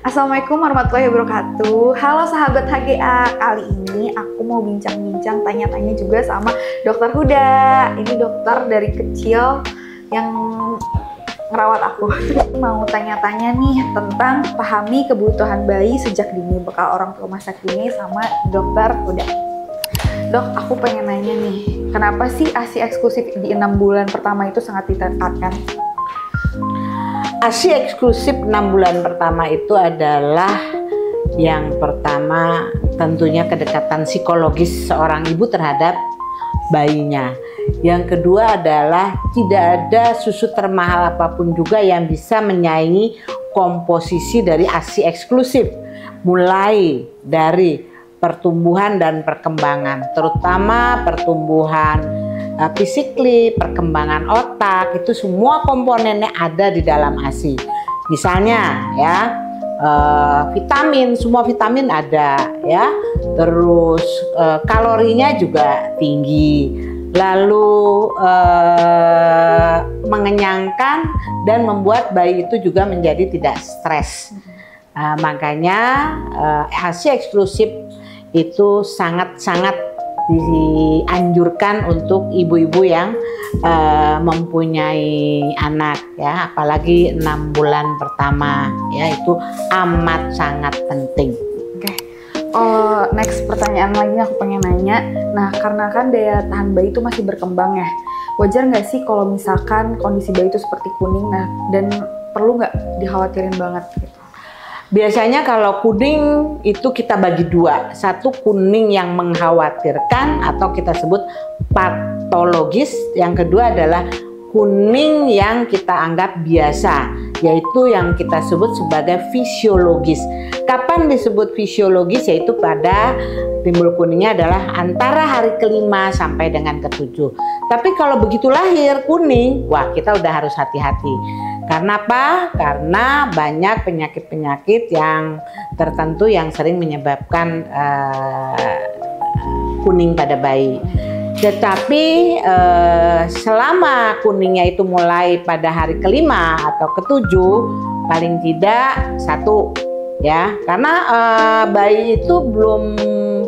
Assalamualaikum warahmatullahi wabarakatuh. Halo sahabat HGA, kali ini aku mau bincang-bincang, tanya-tanya juga sama Dokter Huda. Ini dokter dari kecil yang ngerawat aku. Mau tanya-tanya nih tentang pahami kebutuhan bayi sejak dini, bekal orang tua masa kini sama Dokter Huda. Dok, aku pengen nanya nih, kenapa sih ASI eksklusif di 6 bulan pertama itu sangat ditingkatkan? ASI eksklusif 6 bulan pertama itu adalah yang pertama tentunya kedekatan psikologis seorang ibu terhadap bayinya. Yang kedua adalah tidak ada susu termahal apapun juga yang bisa menyaingi komposisi dari ASI eksklusif, mulai dari pertumbuhan dan perkembangan, terutama pertumbuhan fisikly, perkembangan otak, itu semua komponennya ada di dalam ASI. Misalnya ya, vitamin, semua vitamin ada ya, terus kalorinya juga tinggi, lalu mengenyangkan dan membuat bayi itu juga menjadi tidak stres. Makanya ASI eksklusif itu sangat-sangat dianjurkan untuk ibu-ibu yang mempunyai anak ya, apalagi 6 bulan pertama ya, itu amat sangat penting. Oke. Next pertanyaan lagi aku pengen nanya. Nah, karena kan daya tahan bayi itu masih berkembang ya, wajar nggak sih kalau misalkan kondisi bayi itu seperti kuning, nah, dan perlu nggak dikhawatirin banget gitu? Biasanya kalau kuning itu kita bagi dua, satu kuning yang mengkhawatirkan atau kita sebut patologis, yang kedua adalah kuning yang kita anggap biasa, yaitu yang kita sebut sebagai fisiologis. Kapan disebut fisiologis? Yaitu pada timbul kuningnya adalah antara hari ke-5 sampai dengan ke-7. Tapi kalau begitu lahir kuning, wah kita udah harus hati-hati. Karena apa? Karena banyak penyakit-penyakit yang tertentu yang sering menyebabkan kuning pada bayi. Tetapi selama kuningnya itu mulai pada hari ke-5 atau ke-7, paling tidak 1 ya, karena bayi itu belum,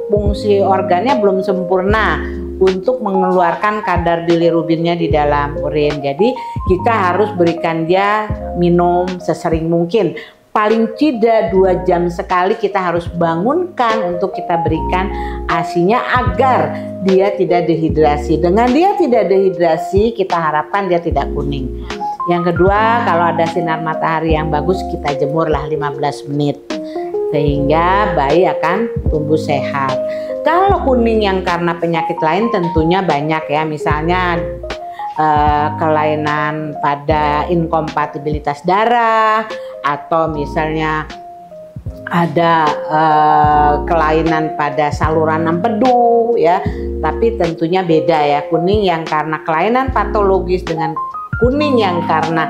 fungsi organnya belum sempurna untuk mengeluarkan kadar bilirubinnya di dalam urin. Jadi kita harus berikan dia minum sesering mungkin. Paling tidak 2 jam sekali kita harus bangunkan untuk kita berikan ASI-nya agar dia tidak dehidrasi. Dengan dia tidak dehidrasi, kita harapkan dia tidak kuning. Yang kedua, kalau ada sinar matahari yang bagus, kita jemurlah 15 menit sehingga bayi akan tumbuh sehat. Kalau kuning yang karena penyakit lain tentunya banyak ya, misalnya kelainan pada inkompatibilitas darah, atau misalnya ada kelainan pada saluran empedu ya, tapi tentunya beda ya, kuning yang karena kelainan patologis dengan kuning yang karena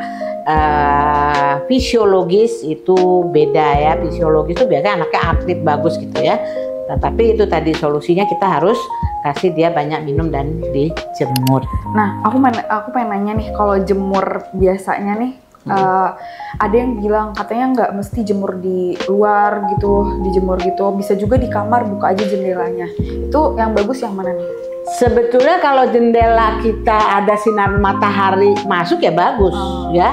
fisiologis itu beda ya. Fisiologis itu biasanya anaknya aktif bagus gitu ya, tapi itu tadi solusinya kita harus kasih dia banyak minum dan dijemur. Nah, aku pengen nanya nih, kalau jemur biasanya nih, ada yang bilang katanya nggak mesti jemur di luar gitu, dijemur gitu, bisa juga di kamar, buka aja jendelanya. Itu yang bagus yang mana nih? Sebetulnya kalau jendela kita ada sinar matahari masuk ya bagus ya.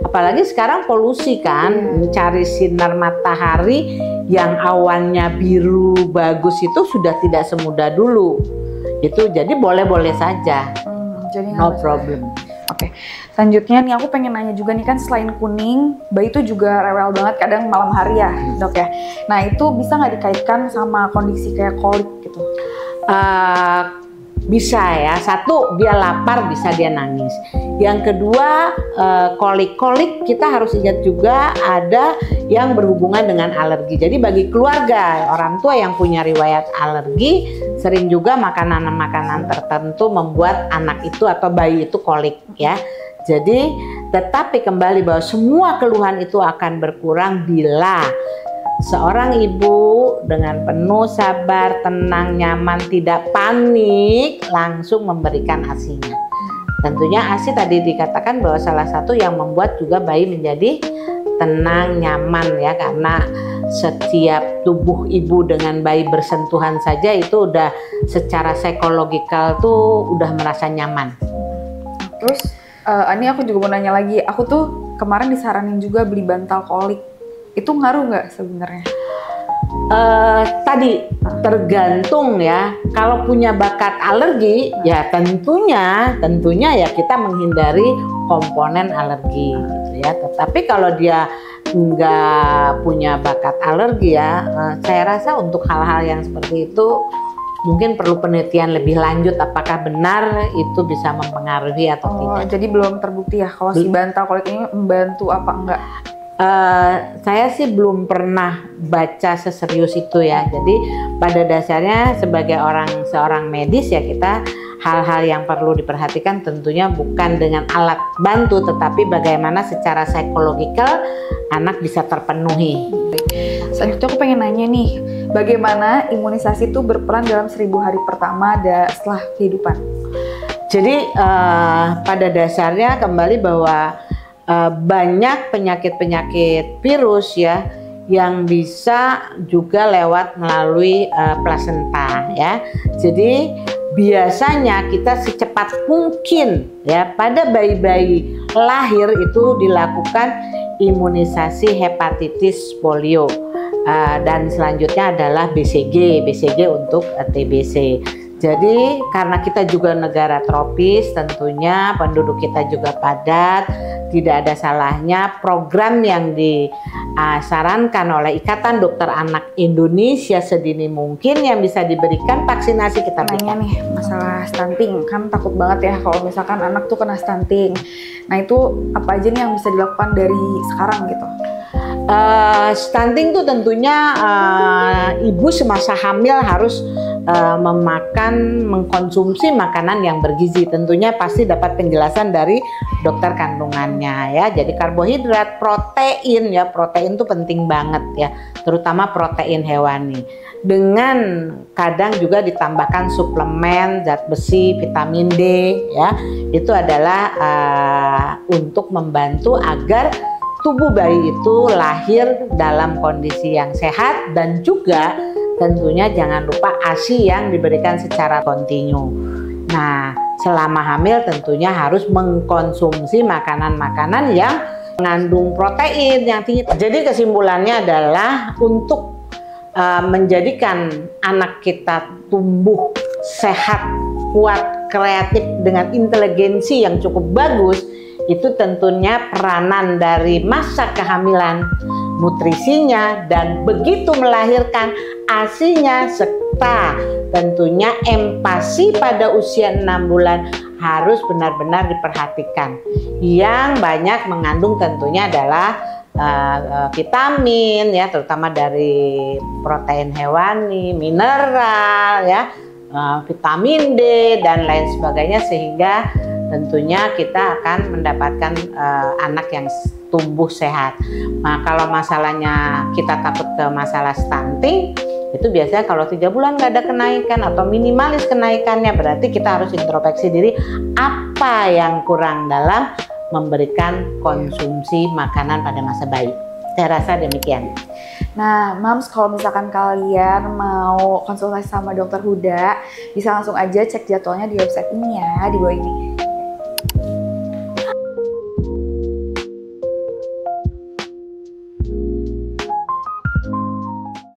Apalagi sekarang polusi kan, mencari sinar matahari yang awannya biru bagus itu sudah tidak semudah dulu. Itu jadi boleh-boleh saja. Jadi no problem. Oke. Selanjutnya nih aku pengen nanya juga nih, kan selain kuning, bayi itu juga rewel banget kadang malam hari ya, Dok ya. Nah, itu bisa nggak dikaitkan sama kondisi kayak kolik gitu? Bisa ya, satu dia lapar, bisa dia nangis. Yang kedua, kolik-kolik kita harus ingat juga ada yang berhubungan dengan alergi. Jadi bagi keluarga, orang tua yang punya riwayat alergi, sering juga makanan-makanan tertentu membuat anak itu atau bayi itu kolik ya. Jadi tetapi kembali bahwa semua keluhan itu akan berkurang bila seorang ibu dengan penuh sabar, tenang, nyaman, tidak panik, langsung memberikan ASI-nya. Tentunya ASI tadi dikatakan bahwa salah satu yang membuat juga bayi menjadi tenang, nyaman ya, karena setiap tubuh ibu dengan bayi bersentuhan saja itu udah secara psikologikal tuh udah merasa nyaman. Terus ini aku juga mau nanya lagi, aku tuh kemarin disaranin juga beli bantal kolik, itu ngaruh nggak sebenarnya? Tadi tergantung ya, kalau punya bakat alergi ya tentunya ya kita menghindari komponen alergi gitu ya. Tetapi kalau dia nggak punya bakat alergi ya, saya rasa untuk hal-hal yang seperti itu mungkin perlu penelitian lebih lanjut apakah benar itu bisa mempengaruhi atau tidak. Jadi belum terbukti ya kalau si bantal kolik ini membantu apa enggak? Saya sih belum pernah baca seserius itu ya. Jadi pada dasarnya sebagai seorang medis ya, kita hal-hal yang perlu diperhatikan tentunya bukan dengan alat bantu, tetapi bagaimana secara psikologikal anak bisa terpenuhi. Selanjutnya aku pengen nanya nih, bagaimana imunisasi itu berperan dalam 1000 hari pertama setelah kehidupan? Jadi pada dasarnya kembali bahwa banyak penyakit-penyakit virus ya yang bisa juga lewat melalui plasenta ya. Jadi biasanya kita secepat mungkin ya pada bayi-bayi lahir itu dilakukan imunisasi hepatitis polio dan selanjutnya adalah BCG untuk TBC. Jadi karena kita juga negara tropis, tentunya penduduk kita juga padat, tidak ada salahnya program yang disarankan oleh Ikatan Dokter Anak Indonesia sedini mungkin yang bisa diberikan vaksinasi kita berikan. Nanya nih masalah stunting, kan takut banget ya kalau misalkan anak tuh kena stunting. Nah itu apa aja nih yang bisa dilakukan dari sekarang gitu? Stunting itu tentunya ibu semasa hamil harus mengkonsumsi makanan yang bergizi. Tentunya pasti dapat penjelasan dari dokter kandungannya ya. Jadi karbohidrat, protein ya, protein itu penting banget ya, terutama protein hewani. Dengan kadang juga ditambahkan suplemen zat besi, vitamin D ya. Itu adalah untuk membantu agar tubuh bayi itu lahir dalam kondisi yang sehat, dan juga tentunya jangan lupa ASI yang diberikan secara kontinu. Nah, selama hamil tentunya harus mengkonsumsi makanan-makanan yang mengandung protein yang tinggi. Jadi kesimpulannya adalah untuk menjadikan anak kita tumbuh sehat, kuat, kreatif dengan inteligensi yang cukup bagus, itu tentunya peranan dari masa kehamilan, nutrisinya, dan begitu melahirkan ASI-nya, serta tentunya empati pada usia 6 bulan harus benar-benar diperhatikan. Yang banyak mengandung tentunya adalah vitamin ya, terutama dari protein hewani, mineral ya, vitamin D dan lain sebagainya, sehingga tentunya kita akan mendapatkan anak yang tumbuh sehat. Nah, kalau masalahnya kita takut ke masalah stunting, itu biasanya kalau 3 bulan nggak ada kenaikan atau minimalis kenaikannya, berarti kita harus introspeksi diri apa yang kurang dalam memberikan konsumsi makanan pada masa bayi. Saya rasa demikian. Nah, Mams, kalau misalkan kalian mau konsultasi sama Dokter Huda, bisa langsung aja cek jadwalnya di website ini ya, di bawah ini.